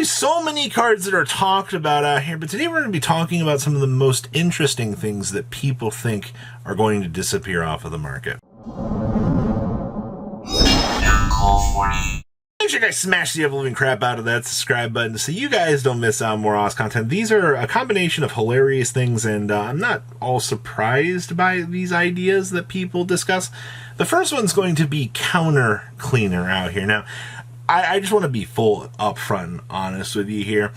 There's so many cards that are talked about out here, but today we're going to be talking about some of the most interesting things that people think are going to disappear off of the market. Make sure you guys smash the ever-living crap out of that subscribe button so you guys don't miss out on more awesome content. These are a combination of hilarious things, and I'm not all surprised by these ideas that people discuss. The first one's going to be counter cleaner out here. Now, I just want to be full upfront and honest with you here.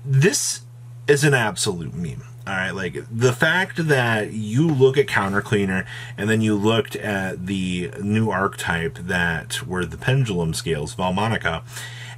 This is an absolute meme. All right, like the fact that you look at counter cleaner and then you looked at the new archetype that were the pendulum scales, Valmonica,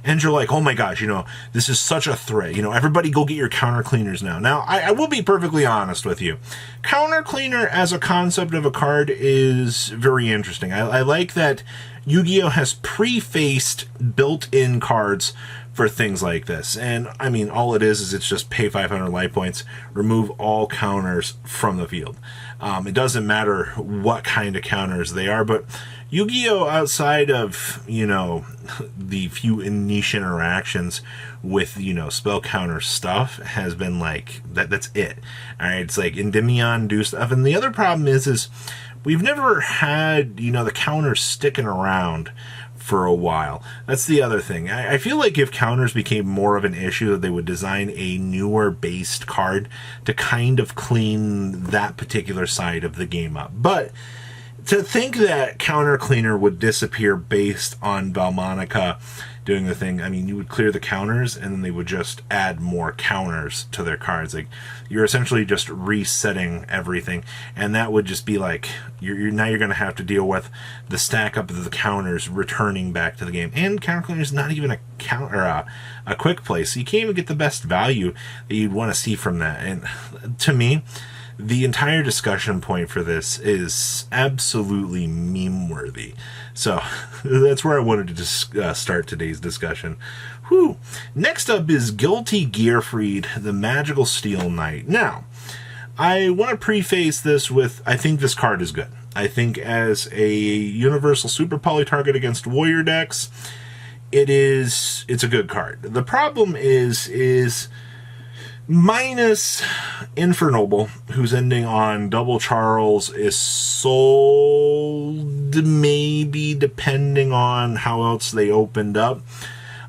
and you're like, oh my gosh, this is such a threat. Everybody go get your counter cleaners now. Now, I will be perfectly honest with you. Counter cleaner as a concept of a card is very interesting. I like that Yu-Gi-Oh! Has prefaced built-in cards for things like this. And, I mean, all it is it's just pay 500 life points, remove all counters from the field. It doesn't matter what kind of counters they are, but Yu-Gi-Oh! Outside of, the few niche interactions with, spell counter stuff has been like, that's it. Alright, it's like Endymion do stuff. And the other problem is we've never had, the counters sticking around for a while. That's the other thing. I feel like if counters became more of an issue, that they would design a newer based card to kind of clean that particular side of the game up. But to think that counter cleaner would disappear based on Valmonica doing the thing, I mean, you would clear the counters and then they would just add more counters to their cards. Like, you're essentially just resetting everything, and that would just be like, now you're going to have to deal with the stack up of the counters returning back to the game. And counter cleaner is not even a quick play, so you can't even get the best value that you'd want to see from that. And to me, the entire discussion point for this is absolutely meme-worthy. So that's where I wanted to start today's discussion. Whew. Next up is Guilty Gearfried, the Magical Steel Knight. Now, I want to preface this with, I think this card is good. I think as a universal super poly target against warrior decks, it's a good card. The problem is minus Infernoble, who's ending on Double Charles, is sold maybe depending on how else they opened up.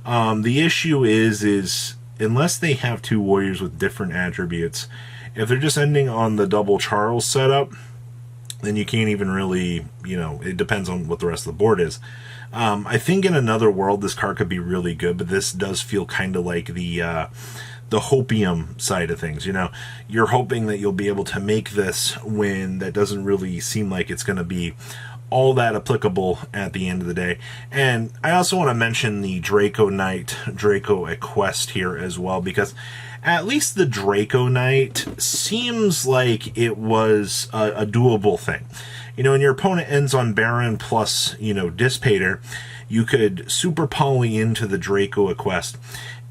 The issue is unless they have two warriors with different attributes, if they're just ending on the Double Charles setup, then you can't even really, it depends on what the rest of the board is. I think in another world this card could be really good, but this does feel kind of like the hopium side of things. You're hoping that you'll be able to make this when that doesn't really seem like it's going to be all that applicable at the end of the day. And I also want to mention the Draco Knight, Draco Quest here as well, because at least the Draco Knight seems like it was a doable thing. When your opponent ends on Baron plus, Dissipator, you could super poly into the Draco Quest,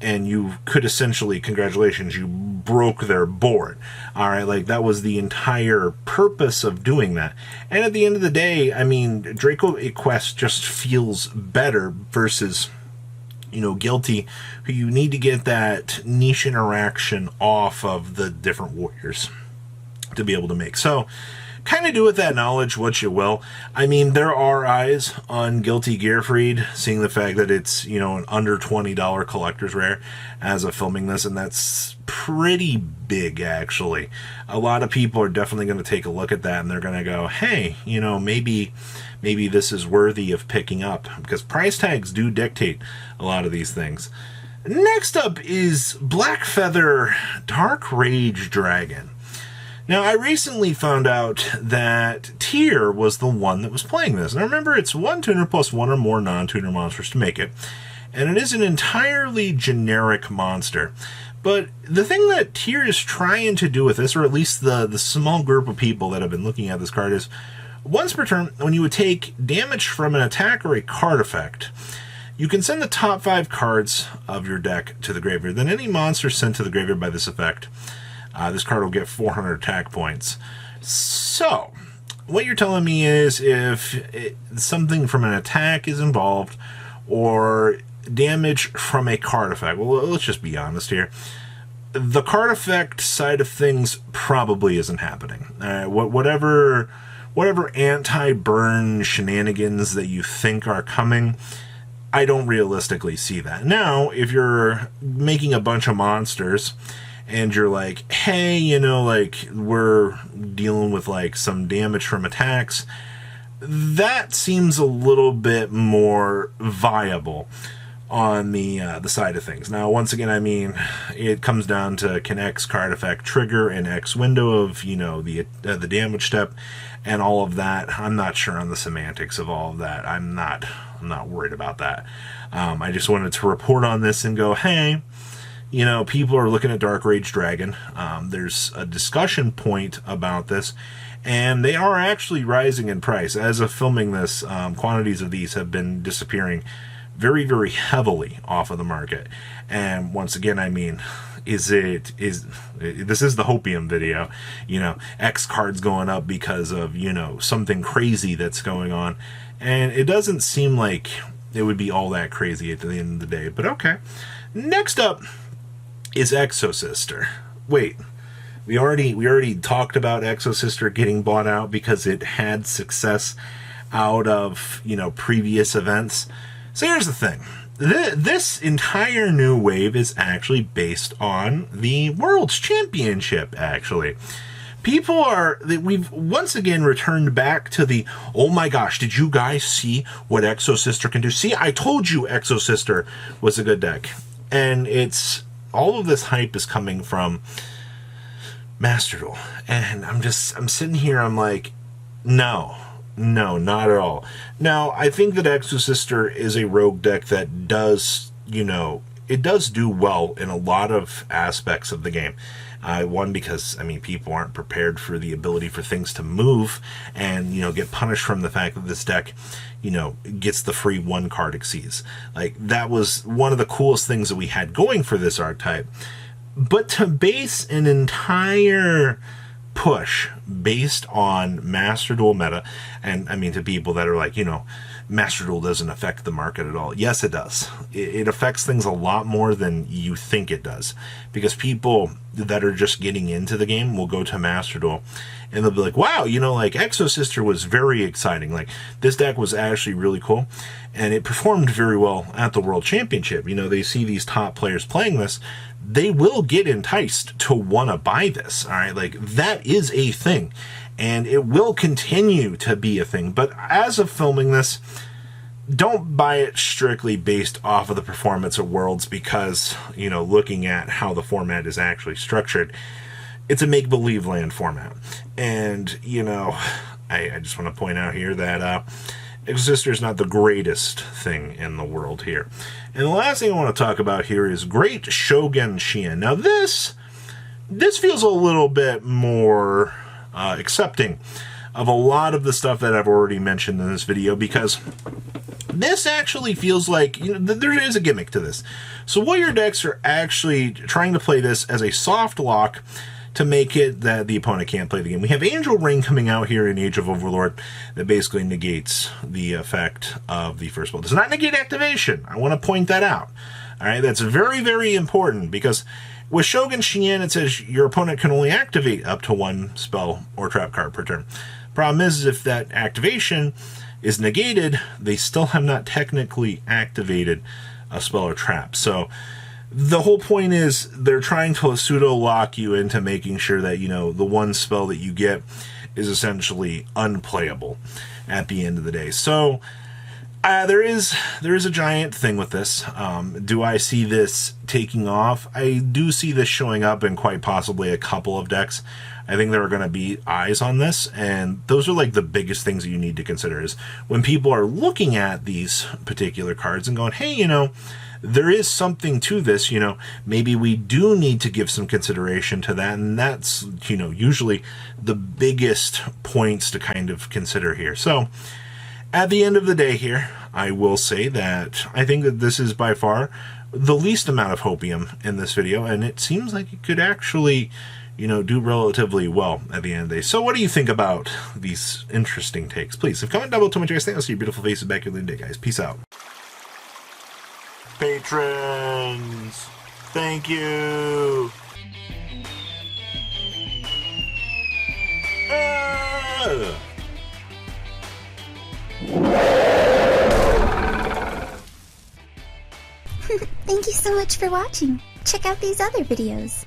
and you could essentially, congratulations, you broke their board. All right, like that was the entire purpose of doing that. And at the end of the day, I mean, Draco Quest just feels better versus, Guilty, who you need to get that niche interaction off of the different warriors to be able to make. So, kind of do with that knowledge what you will. I mean, there are eyes on Guilty Gearfried, seeing the fact that it's, an under $20 collector's rare as of filming this, and that's pretty big, actually. A lot of people are definitely going to take a look at that, and they're going to go, hey, maybe this is worthy of picking up, because price tags do dictate a lot of these things. Next up is Blackfeather Dark Rage Dragon. Now, I recently found out that Tier was the one that was playing this. And I remember it's one tuner plus one or more non-tuner monsters to make it. And it is an entirely generic monster. But the thing that Tier is trying to do with this, or at least the small group of people that have been looking at this card, is once per turn, when you would take damage from an attack or a card effect, you can send the top 5 cards of your deck to the graveyard. Then any monster sent to the graveyard by this effect, this card will get 400 attack points. So, what you're telling me is if something from an attack is involved, or damage from a card effect. Well, let's just be honest here. The card effect side of things probably isn't happening. Whatever anti-burn shenanigans that you think are coming, I don't realistically see that. Now, if you're making a bunch of monsters and you're like, hey, you know, like, we're dealing with, like, some damage from attacks, that seems a little bit more viable on the side of things. Now, once again, I mean, it comes down to can X card effect trigger an X window of, you know, the damage step and all of that. I'm not sure on the semantics of all of that. I'm not worried about that. I just wanted to report on this and go, hey, you know, people are looking at Dark Rage Dragon. There's a discussion point about this, and they are actually rising in price. As of filming this, quantities of these have been disappearing very, very heavily off of the market. And once again, I mean, this is the hopium video, you know, X cards going up because of, you know, something crazy that's going on. And it doesn't seem like it would be all that crazy at the end of the day, but okay. Next up is Exo Sister. Wait, we already talked about Exo Sister getting bought out because it had success out of, you know, previous events. So here's the thing. This entire new wave is actually based on the World's Championship, actually. We've once again returned back to the, oh my gosh, did you guys see what Exo Sister can do? See, I told you Exo Sister was a good deck. And all of this hype is coming from Master Duel. And I'm sitting here, I'm like, no, not at all. Now, I think that Exo Sister is a rogue deck that does, you know, it does do well in a lot of aspects of the game. One, because, I mean, people aren't prepared for the ability for things to move and, you know, get punished from the fact that this deck, you know, gets the free one card exceeds. Like, that was one of the coolest things that we had going for this archetype. But to base an entire push based on Master Duel meta, and I mean, to people that are like, you know, Master Duel doesn't affect the market at all. Yes, it does. It affects things a lot more than you think it does, because people that are just getting into the game will go to Master Duel and they'll be like, wow, you know, like, Exo Sister was very exciting. Like, this deck was actually really cool and it performed very well at the World Championship. You know, they see these top players playing this, they will get enticed to want to buy this. All right, like, that is a thing, and it will continue to be a thing. But as of filming this, don't buy it strictly based off of the performance of Worlds, because, you know, looking at how the format is actually structured, it's a make-believe land format. And, you know, I just want to point out here that Exo Sister is not the greatest thing in the world here. And the last thing I want to talk about here is Great Shogun Shin. Now this feels a little bit more accepting of a lot of the stuff that I've already mentioned in this video, because this actually feels like, you know, there is a gimmick to this. So warrior decks are actually trying to play this as a soft lock to make it that the opponent can't play the game. We have Angel Ring coming out here in Age of Overlord that basically negates the effect of the first spell. Does not negate activation. I want to point that out. All right, that's very, very important, because with Shogun Shin, it says your opponent can only activate up to one spell or trap card per turn. Problem is, if that activation is negated, they still have not technically activated a spell or trap. So the whole point is they're trying to pseudo-lock you into making sure that, you know, the one spell that you get is essentially unplayable at the end of the day. So there is a giant thing with this. Do I see this taking off? I do see this showing up in quite possibly a couple of decks. I think there are going to be eyes on this, and those are like the biggest things that you need to consider, is when people are looking at these particular cards and going, hey, you know, there is something to this, you know, maybe we do need to give some consideration to that. And that's, you know, usually the biggest points to kind of consider here. So at the end of the day here, I will say that I think that this is by far the least amount of hopium in this video, and it seems like it could actually, you know, do relatively well at the end of the day. So what do you think about these interesting takes? Please, if comment down below, tell me what you guys think. I'll see your beautiful faces back in the day, guys. Peace out. Patrons, thank you. Thank you so much for watching. Check out these other videos.